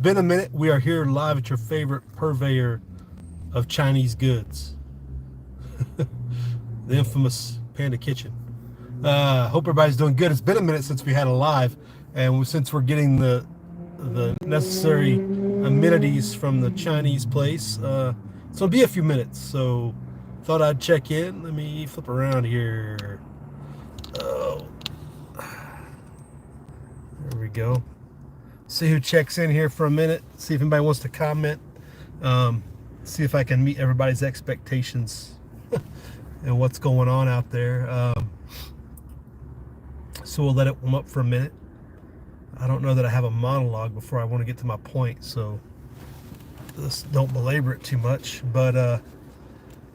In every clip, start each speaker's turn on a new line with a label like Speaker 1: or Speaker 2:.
Speaker 1: Been a minute. We are here live at your favorite purveyor of Chinese goods, the infamous Panda Kitchen. Hope everybody's doing good. It's been a minute since we had a live, and since we're getting the necessary amenities from the Chinese place, it's gonna be a few minutes. So thought I'd check in. Let me flip around here. Oh, there we go. See who checks in here for a minute. See if anybody wants to comment. See if I can meet everybody's expectations and what's going on out there. So we'll let it warm up for a minute. I don't know that I have a monologue before I want to get to my point, so just don't belabor it too much. But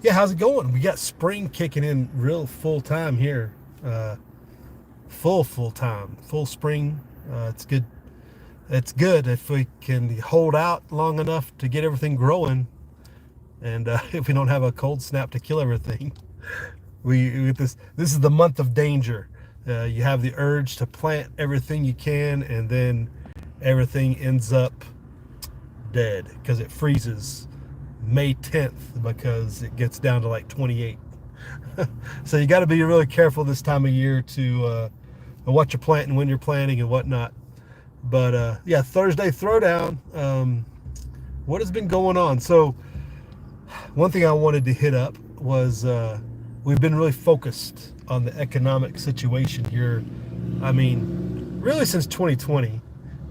Speaker 1: yeah, how's it going? We got spring kicking in real full time here. Full time, full spring. It's good. It's good if we can hold out long enough to get everything growing, and if we don't have a cold snap to kill everything. This is the month of danger. You have the urge to plant everything you can, and then everything ends up dead because it freezes May 10th because it gets down to like 28. So you got to be really careful this time of year to what you're planting, when you're planting, and whatnot. But yeah, Thursday Throwdown. What has been going on? So one thing I wanted to hit up was we've been really focused on the economic situation here. I mean, really since 2020,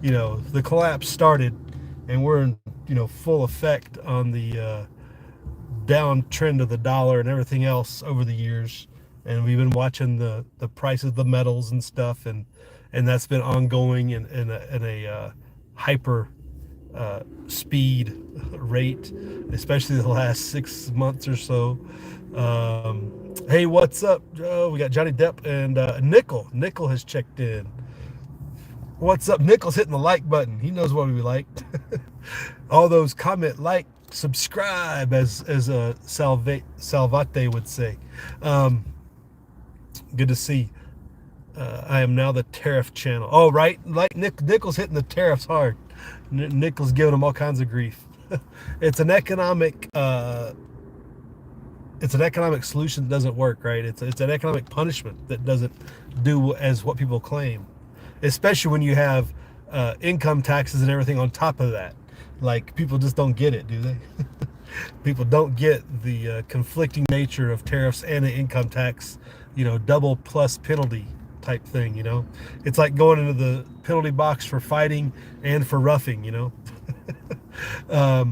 Speaker 1: the collapse started, and we're in full effect on the downtrend of the dollar and everything else over the years. And we've been watching the price of the metals and stuff, and that's been ongoing in a hyper speed rate, especially the last 6 months or so. Hey, what's up, Joe? We got Johnny Depp and Nickel. Nickel has checked in. What's up? Nickel's hitting the like button. He knows what we like. All those comment, like, subscribe, as Salvate would say. Good to see. I am now the tariff channel. Oh, right. Like Nickel's hitting the tariffs hard. Nickel's giving them all kinds of grief. It's an economic solution that doesn't work, right? It's an economic punishment that doesn't do as what people claim, especially when you have income taxes and everything on top of that. Like, people just don't get it, do they? People don't get the conflicting nature of tariffs and the income tax, double plus penalty type thing. It's like going into the penalty box for fighting and for roughing. But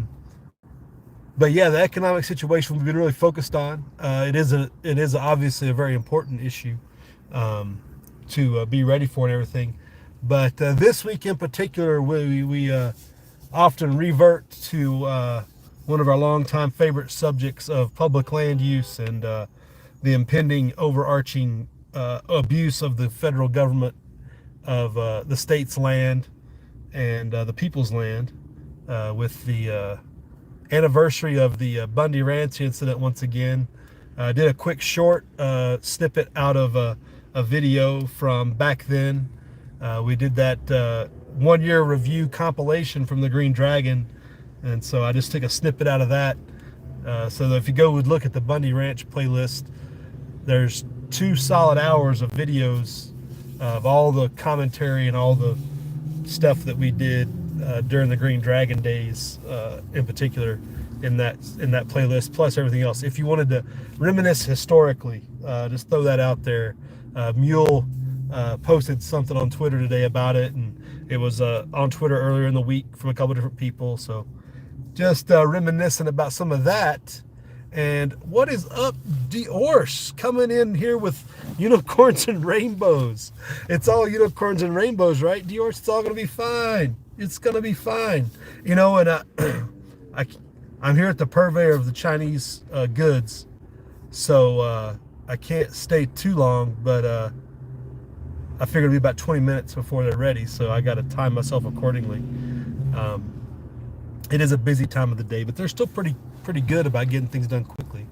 Speaker 1: yeah, the economic situation we've been really focused on. It is obviously a very important issue to be ready for and everything. But this week in particular, we often revert to one of our longtime favorite subjects of public land use and the impending overarching abuse of the federal government of the state's land and the people's land, with the anniversary of the Bundy Ranch incident once again. Did a quick short snippet out of a video from back then. We did that 1 year review compilation from the Green Dragon, and so I just took a snippet out of that. So that if you go and look at the Bundy Ranch playlist, there's 2 solid hours of videos of all the commentary and all the stuff that we did during the Green Dragon days, in particular, in that playlist, plus everything else. If you wanted to reminisce historically, just throw that out there. Mule posted something on Twitter today about it, and it was on Twitter earlier in the week from a couple different people. So just reminiscing about some of that. And what is up, Diorce, coming in here with unicorns and rainbows. It's all unicorns and rainbows, right, Diorce? It's all going to be fine. It's going to be fine. And I'm here at the purveyor of the Chinese goods, so I can't stay too long, but I figured it'd be about 20 minutes before they're ready, so I got to time myself accordingly. It is a busy time of the day, but they're still pretty good about getting things done quickly.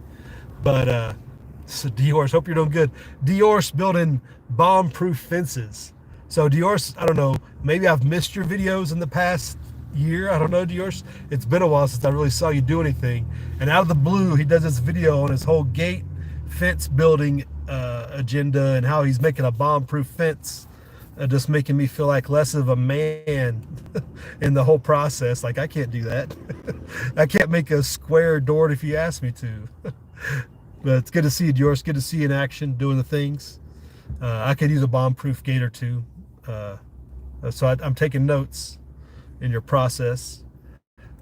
Speaker 1: But so Diorce, hope you're doing good. Diorce building bomb-proof fences. So Diorce, I don't know, maybe I've missed your videos in the past year. I don't know, Dior. It's been a while since I really saw you do anything. And out of the blue, he does this video on his whole gate fence building agenda and how he's making a bomb-proof fence, just making me feel like less of a man in the whole process. Like, I can't do that. I can't make a square door if you ask me to. But it's good to see you, Dior. It's good to see you in action doing the things. I could use a bomb-proof gate or two. So I'm taking notes in your process.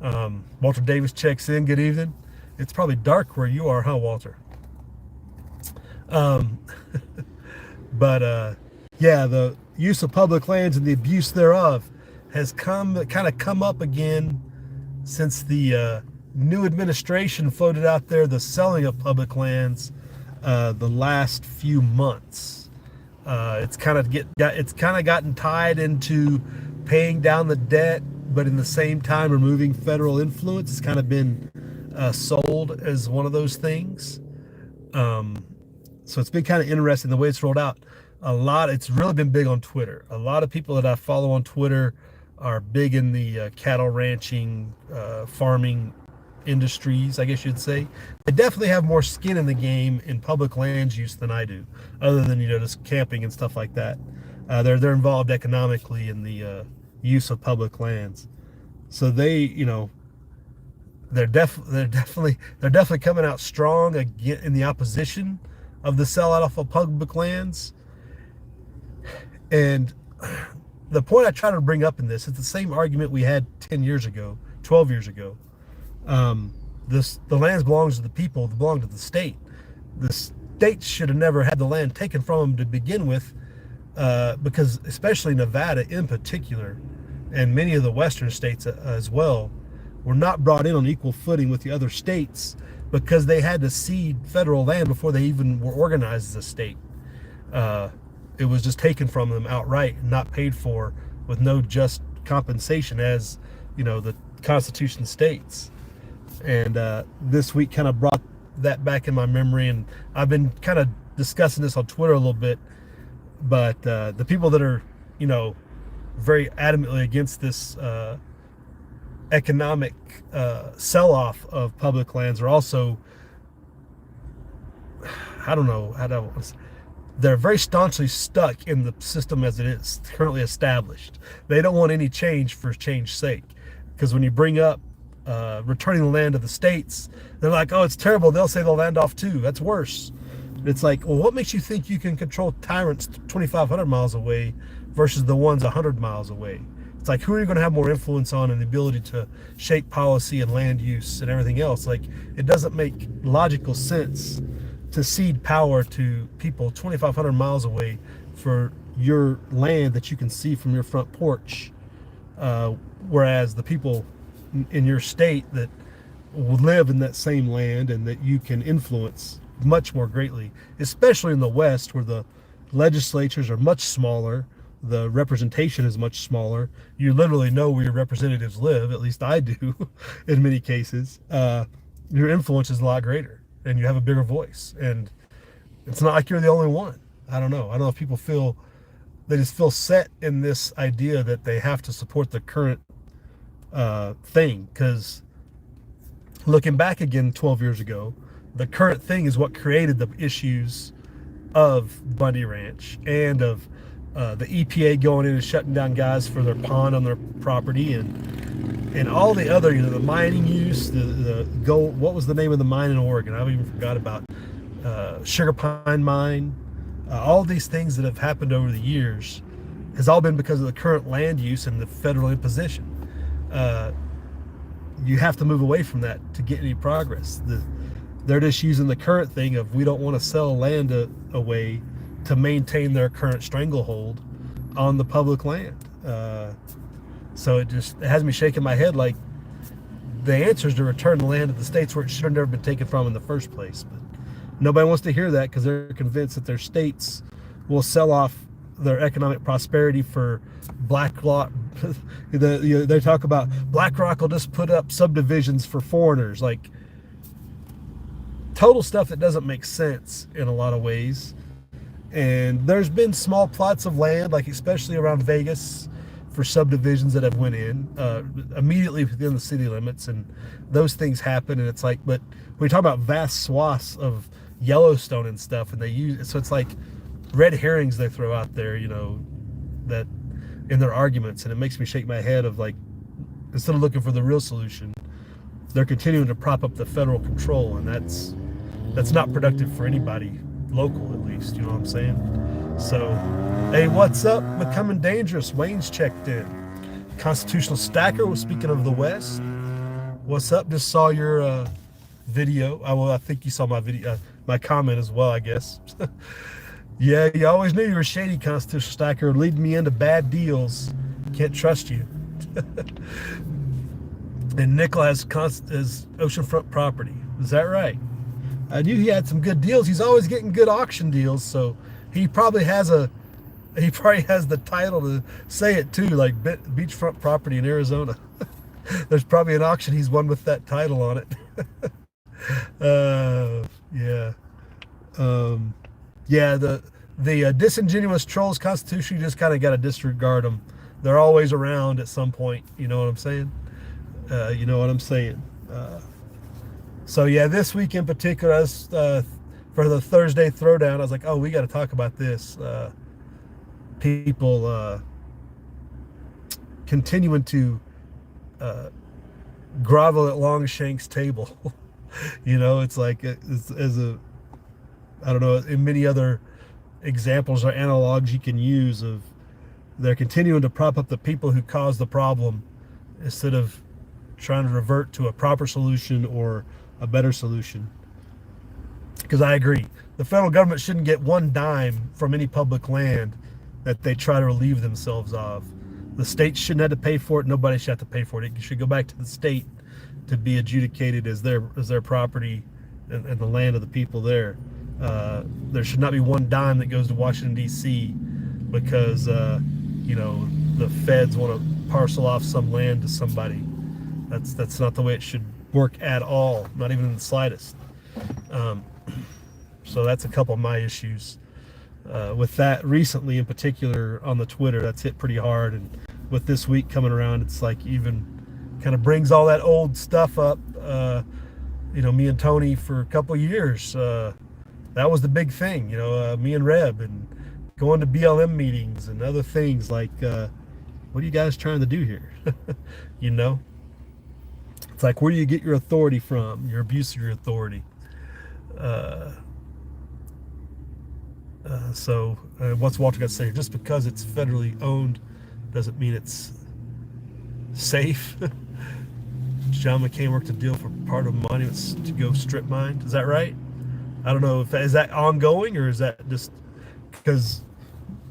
Speaker 1: Walter Davis checks in. Good evening. It's probably dark where you are, huh, Walter? But yeah, the use of public lands and the abuse thereof has kind of come up again since the new administration floated out there the selling of public lands the last few months. It's kind of gotten tied into paying down the debt, but in the same time removing federal influence. It's kind of been sold as one of those things. So it's been kind of interesting the way it's rolled out. It's really been big on Twitter. A lot of people that I follow on Twitter are big in the cattle ranching, farming industries, I guess you'd say. They definitely have more skin in the game in public lands use than I do, other than, just camping and stuff like that. They're involved economically in the use of public lands. So they're definitely coming out strong again in the opposition of the sellout of public lands. And the point I try to bring up in this is the same argument we had 10 years ago, 12 years ago. The lands belongs to the people, they belong to the state. The state should have never had the land taken from them to begin with, because especially Nevada in particular, and many of the western states as well, were not brought in on equal footing with the other states because they had to cede federal land before they even were organized as a state. It was just taken from them outright and not paid for with no just compensation, as the Constitution states. And this week kind of brought that back in my memory, and I've been kind of discussing this on Twitter a little bit. But the people that are very adamantly against this economic sell-off of public lands are also, I don't know how to, they're very staunchly stuck in the system as it is currently established. They don't want any change for change's sake, because when you bring up returning the land to the states, they're like, oh, it's terrible. They'll say the land off too. That's worse. It's like, well, what makes you think you can control tyrants 2,500 miles away versus the ones 100 miles away? It's like, who are you going to have more influence on and the ability to shape policy and land use and everything else? Like, it doesn't make logical sense to cede power to people 2,500 miles away for your land that you can see from your front porch, whereas the people in your state that live in that same land and that you can influence much more greatly, especially in the West, where the legislatures are much smaller, the representation is much smaller. You literally know where your representatives live, at least I do in many cases. Your influence is a lot greater and you have a bigger voice, and it's not like you're the only one. I don't know if people they just feel set in this idea that they have to support the current thing, because looking back again 12 years ago, the current thing is what created the issues of Bundy Ranch and of the EPA going in and shutting down guys for their pond on their property, and all the other, the mining use, the gold. What was the name of the mine in Oregon? I even forgot about Sugar Pine Mine. All these things that have happened over the years has all been because of the current land use and the federal imposition. You have to move away from that to get any progress. They're just using the current thing of, we don't want to sell land away to maintain their current stranglehold on the public land. So it has me shaking my head, like, the answer is to return the land to the states where it should have never been taken from in the first place. But nobody wants to hear that, because they're convinced that their states will sell off their economic prosperity for BlackRock. They talk about BlackRock will just put up subdivisions for foreigners, like total stuff that doesn't make sense in a lot of ways. And there's been small plots of land, like especially around Vegas, for subdivisions that have went in immediately within the city limits, and those things happen. And it's like, but when we talk about vast swaths of Yellowstone and stuff, and they use, so it's like red herrings they throw out there, you know, that in their arguments, and it makes me shake my head of like, instead of looking for the real solution, they're continuing to prop up the federal control, and that's not productive for anybody local, at least, you know what I'm saying? So, hey, what's up? Becoming Dangerous. Wayne's checked in. Constitutional Stacker was speaking of the West. What's up? Just saw your video. Well, I think you saw my video, my comment as well, I guess. Yeah, you always knew you were shady, Constitutional Stacker, leading me into bad deals. Can't trust you. And Nikola has oceanfront property. Is that right? I knew he had some good deals. He's always getting good auction deals, so he probably has the title to say it too, like beachfront property in Arizona. There's probably an auction he's won with that title on it. Yeah. Yeah, the disingenuous trolls, Constitution, you just kind of got to disregard them. They're always around at some point. You know what I'm saying? You know what I'm saying? So yeah, this week in particular, I was, for the Thursday Throwdown, I was like, oh, we got to talk about this. People continuing to grovel at Longshank's table. You know, it's like, I don't know, in many other examples or analogs you can use of, they're continuing to prop up the people who caused the problem instead of trying to revert to a proper solution or a better solution. Because I agree, the federal government shouldn't get one dime from any public land that they try to relieve themselves of. The state shouldn't have to pay for it. Nobody should have to pay for it. It should go back to the state to be adjudicated as their property and the land of the people there. There should not be one dime that goes to Washington, D.C. because, you know, the feds want to parcel off some land to somebody. That's not the way it should work at all, not even in the slightest. So that's a couple of my issues with that recently, in particular on the Twitter. That's hit pretty hard, and with this week coming around, it's like even kind of brings all that old stuff up. You know, me and Tony for a couple of years, that was the big thing, you know, me and Reb, and going to BLM meetings and other things like, what are you guys trying to do here? You know, it's like, where do you get your authority from, your abuse of your authority? So what's Walter got to say? Just because it's federally owned doesn't mean it's safe. John McCain worked a deal for part of monuments to go strip mined. Is that right? I don't know if is that ongoing, or is that just because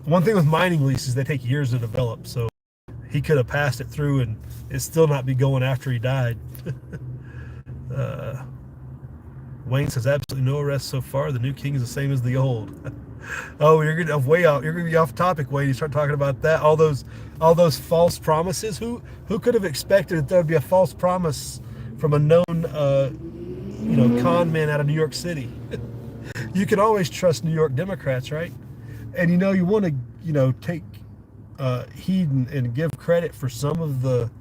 Speaker 1: one thing with mining leases, they take years to develop. So he could have passed it through and it still not be going after he died. Wayne says absolutely no arrests so far. The new king is the same as the old. Oh, you're gonna way out. You're gonna be off topic, Wayne. You start talking about that. All those false promises. Who could have expected that there would be a false promise from a known you know, con man out of New York City? You can always trust New York Democrats, right? And you know, you want to, you know, take heed and give credit for some of the.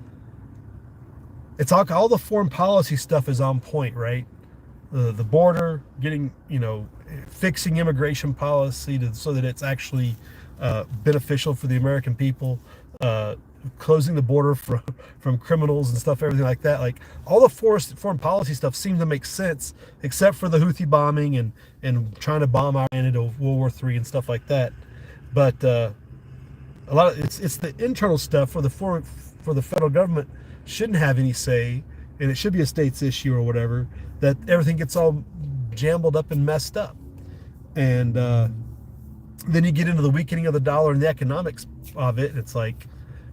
Speaker 1: It's all the foreign policy stuff is on point, right? The border, getting, you know, fixing immigration policy so that it's actually beneficial for the American people, closing the border from criminals and stuff, everything like that. Like all the foreign policy stuff seemed to make sense, except for the Houthi bombing and trying to bomb Iran into World War III and stuff like that. But a lot of it's the internal stuff for the federal government shouldn't have any say, and it should be a state's issue or whatever, that everything gets all jumbled up and messed up. And then you get into the weakening of the dollar and the economics of it. It's like,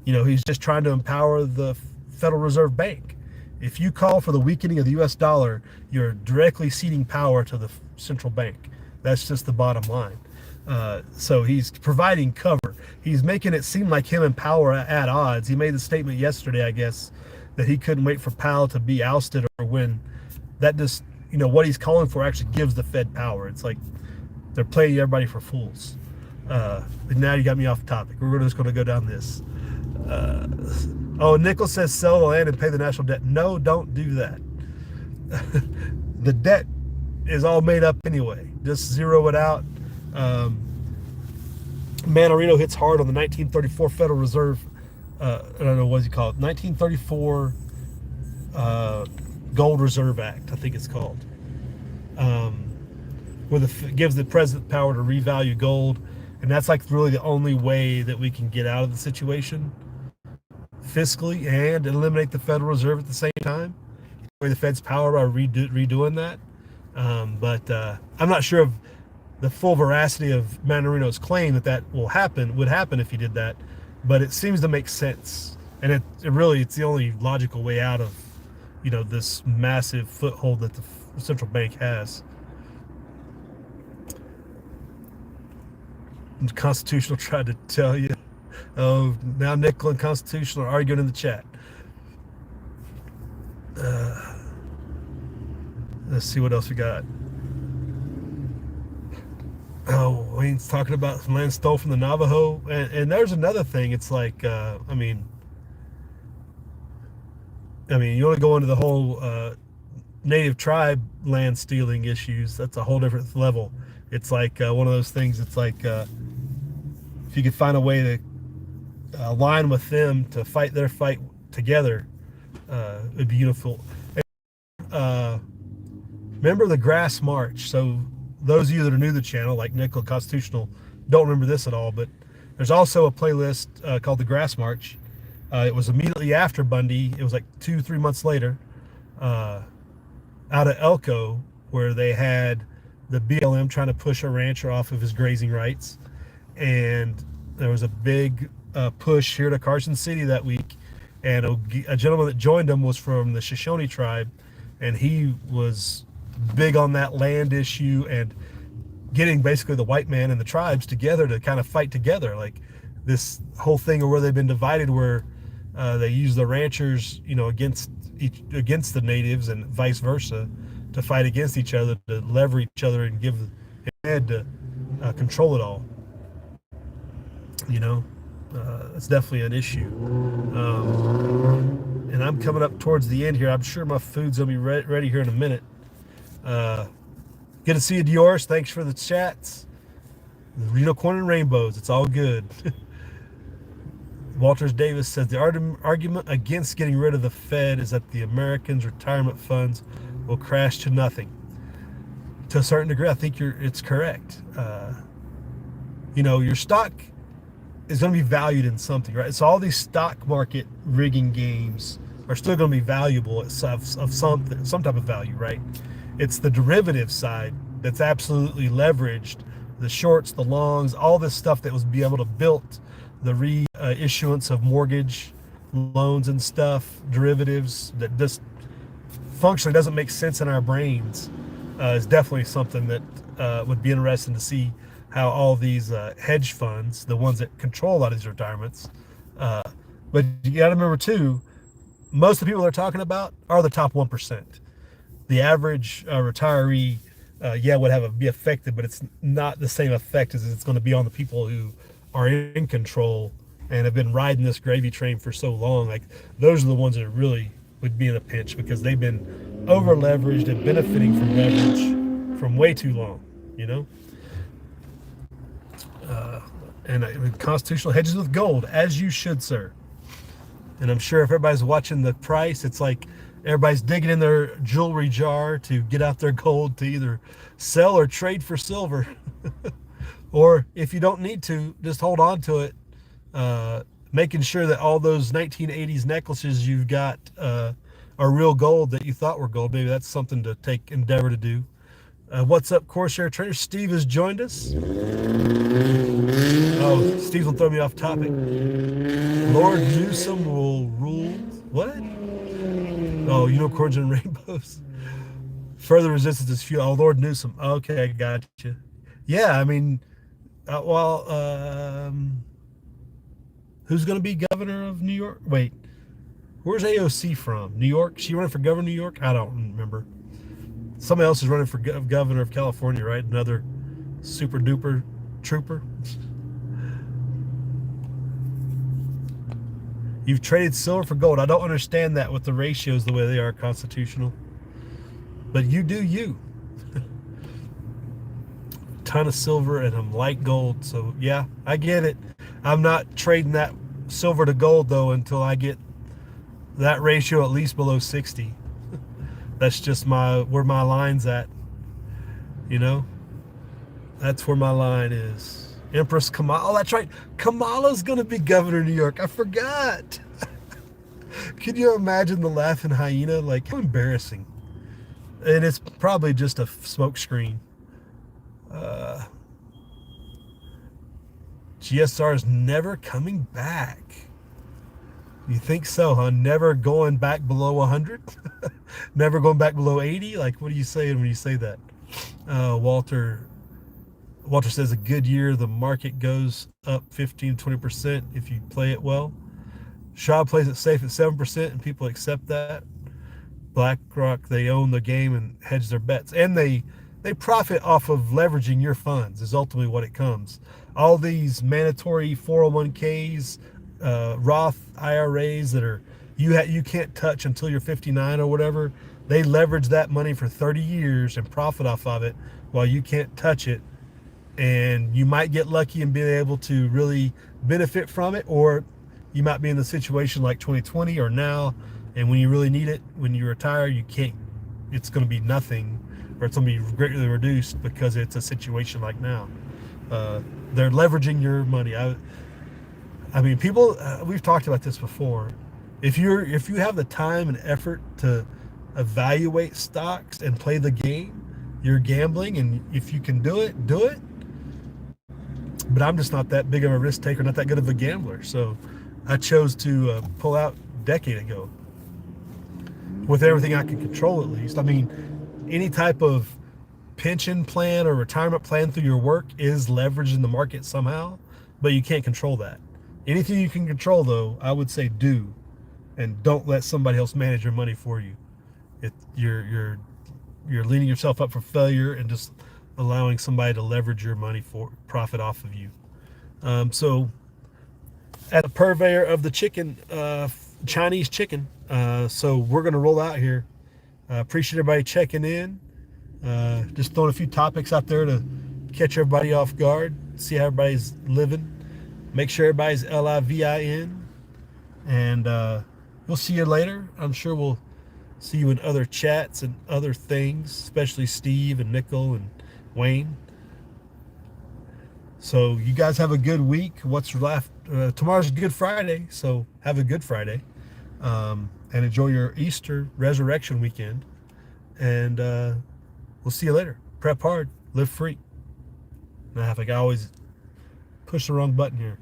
Speaker 1: you know, he's just trying to empower the Federal Reserve Bank. If you call for the weakening of the US dollar, you're directly ceding power to the central bank. That's just the bottom line. So he's providing cover. He's making it seem like him and Powell are at odds. He made the statement yesterday, I guess, that he couldn't wait for Powell to be ousted or win. That just, you know, what he's calling for actually gives the Fed power. It's like they're playing everybody for fools. But now you got me off topic. We're just going to go down this. Uh, oh, Nichols says sell the land and pay the national debt. No, don't do that. The debt is all made up anyway. Just zero it out. Um, Manorino hits hard on the 1934 Federal Reserve. I don't know what he called it. 1934 Gold Reserve Act, I think it's called. Where gives the president power to revalue gold, and that's like really the only way that we can get out of the situation fiscally and eliminate the Federal Reserve at the same time. The Fed's power by redoing that. But I'm not sure of the full veracity of Manorino's claim that would happen if he did that. But it seems to make sense, and it's the only logical way out of this massive foothold that the central bank has. Constitutional tried to tell you. Oh, now Nickel and Constitutional are arguing in the chat. Let's see what else we got. Oh, Wayne's talking about land stole from the Navajo, and there's another thing. It's like, I mean, you want to go into the whole native tribe land stealing issues. That's a whole different level. It's like one of those things. It's like if you could find a way to align with them to fight their fight together, it'd be beautiful. Remember the Grass March? So those of you that are new to the channel, like Nickel Constitutional, don't remember this at all, but there's also a playlist called the Grass March. It was immediately after Bundy. It was like 2-3 months later, out of Elko, where they had the BLM trying to push a rancher off of his grazing rights. And there was a big push here to Carson City that week. And a gentleman that joined them was from the Shoshone tribe. And he was big on that land issue and getting basically the white man and the tribes together to kind of fight together. Like this whole thing where they've been divided, where they use the ranchers, against the natives and vice versa, to fight against each other, to lever each other and give the head to control it all. It's definitely an issue. And I'm coming up towards the end here. I'm sure my food's gonna be ready here in a minute. Good to see you, Dioris. Thanks for the chats. Unicorn and rainbows. It's all good. Walters Davis says the argument against getting rid of the Fed is that the Americans' retirement funds will crash to nothing. To a certain degree, I think it's correct. Your stock is going to be valued in something, right? So all these stock market rigging games are still going to be valuable of some type of value, right? It's the derivative side that's absolutely leveraged. The shorts, the longs, all this stuff that was be able to build the reissuance of mortgage loans and stuff, derivatives that just functionally doesn't make sense in our brains, is definitely something that would be interesting to see how all these hedge funds, the ones that control a lot of these retirements, but you got to remember too, most of the people they're talking about are the top 1%. The average retiree, would be affected, but it's not the same effect as it's going to be on the people who are in control and have been riding this gravy train for so long. Like those are the ones that really would be in a pinch because they've been over leveraged and benefiting from leverage from way too long, and constitutional hedges with gold, as you should, sir. And I'm sure if everybody's watching the price, it's like everybody's digging in their jewelry jar to get out their gold to either sell or trade for silver. Or if you don't need to, just hold on to it, making sure that all those 1980s necklaces you've got are real gold that you thought were gold. Maybe that's something to endeavor to do. What's up, Corsair Trader? Steve has joined us. Oh, Steve will throw me off topic. Lord Newsom will rule. What? Oh, unicorns and rainbows. Further resistance is fuel. Oh, Lord Newsom. Okay, I got you. Yeah, I mean, who's going to be governor of New York? Wait, where's AOC from? New York? She running for governor of New York? I don't remember. Somebody else is running for governor of California, right? Another super duper trooper. You've traded silver for gold. I don't understand that with the ratios the way they are constitutional. But you do you. Ton of silver and I'm light gold. So yeah, I get it. I'm not trading that silver to gold though until I get that ratio at least below 60. That's just where my line's at. You know, that's where my line is. Empress Kamala. Oh, that's right. Kamala's gonna be governor of New York. I forgot. Can you imagine the laughing hyena? Like, how embarrassing. And it's probably just a smoke screen. GSR is never coming back. You think so, huh? Never going back below 100? Never going back below 80? Like, what are you saying when you say that? Walter says a good year, the market goes up 15, 20% if you play it well. Shaw plays it safe at 7% and people accept that. BlackRock, they own the game and hedge their bets. And they profit off of leveraging your funds is ultimately what it comes. All these mandatory 401ks, Roth IRAs that are you can't touch until you're 59 or whatever, they leverage that money for 30 years and profit off of it while you can't touch it. And you might get lucky and be able to really benefit from it, or you might be in the situation like 2020 or now, and when you really need it, when you retire, you can't, it's going to be nothing, or it's going to be greatly reduced because it's a situation like now. They're leveraging your money. I mean, people, we've talked about this before. If you have the time and effort to evaluate stocks and play the game, you're gambling, and if you can do it, do it. But I'm just not that big of a risk taker, not that good of a gambler. So I chose to pull out a decade ago with everything I can control, at least. I mean, any type of pension plan or retirement plan through your work is leveraged in the market somehow, but you can't control that. Anything you can control, though, I would say do, and don't let somebody else manage your money for you. You're leading yourself up for failure and just allowing somebody to leverage your money for profit off of you. So, at the purveyor of the chicken, Chinese chicken. So we're going to roll out here. Appreciate everybody checking in. Just throwing a few topics out there to catch everybody off guard, see how everybody's living. Make sure everybody's LIVIN. And we'll see you later. I'm sure we'll see you in other chats and other things, especially Steve and Nickel and Wayne. So you guys have a good week. What's left? Tomorrow's Good Friday, so have a good Friday. And enjoy your Easter resurrection weekend. And we'll see you later. Prep hard, live free. And I always push the wrong button here.